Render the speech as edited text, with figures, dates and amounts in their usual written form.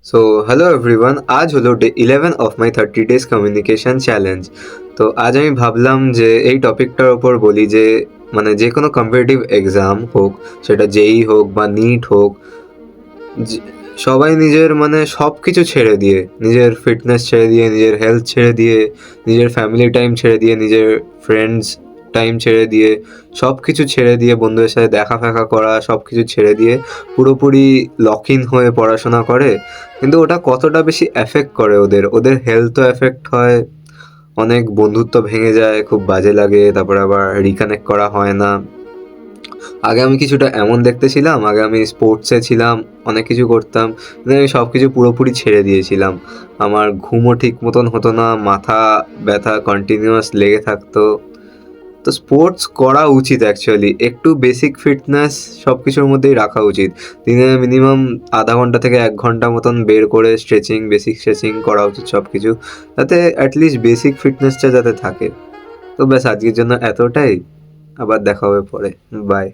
So hello everyone, আজ হলো day 11 of my 30 days communication challenge. তো আজ আমি ভাবলাম যে এই টপিকটার ওপর বলি যে মানে যে কোনো কম্পিটিটিভ এক্সাম হোক, সেটা জেই হোক বা নিট হোক, যে- সবাই নিজের মানে সব কিছু ছেড়ে দিয়ে, নিজের ফিটনেস ছেড়ে দিয়ে, নিজের হেলথ ছেড়ে দিয়ে, নিজের ফ্যামিলি টাইম ছেড়ে দিয়ে, নিজের ফ্রেন্ডস টাইম ছেড়ে দিয়ে, সব কিছু ছেড়ে দিয়ে, বন্ধুদের সাথে দেখা ফেকা করা সব কিছু ছেড়ে দিয়ে পুরোপুরি লক ইন হয়ে পড়াশোনা করে। কিন্তু ওটা কতটা বেশি এফেক্ট করে ওদের, ওদের হেলথও এফেক্ট হয়, অনেক বন্ধুত্ব ভেঙে যায়, খুব বাজে লাগে, তারপরে আবার রিকানেক্ট করা হয় না। আগে আমি কিছুটা এমন দেখতে ছিলাম, আগে আমি স্পোর্টসে ছিলাম, অনেক কিছু করতাম, কিন্তু আমি সব কিছু পুরোপুরি ছেড়ে দিয়েছিলাম। আমার ঘুমও ঠিক মতন হতো না, মাথা ব্যথা কন্টিনিউয়াস লেগে থাকতো। তো স্পোর্টস করা উচিত অ্যাকচুয়ালি, একটু বেসিক ফিটনেস সব কিছুর মধ্যেই রাখা উচিত। দিনে মিনিমাম আধা ঘন্টা থেকে 1 ঘন্টা মতন বের করে স্ট্রেচিং, বেসিক স্ট্রেচিং করা উচিত সব কিছু, যাতে অ্যাটলিস্ট বেসিক ফিটনেসটা যাতে থাকে। তো ব্যাস, আজকের জন্য এতটাই। আবার দেখা হবে পরে। বাই।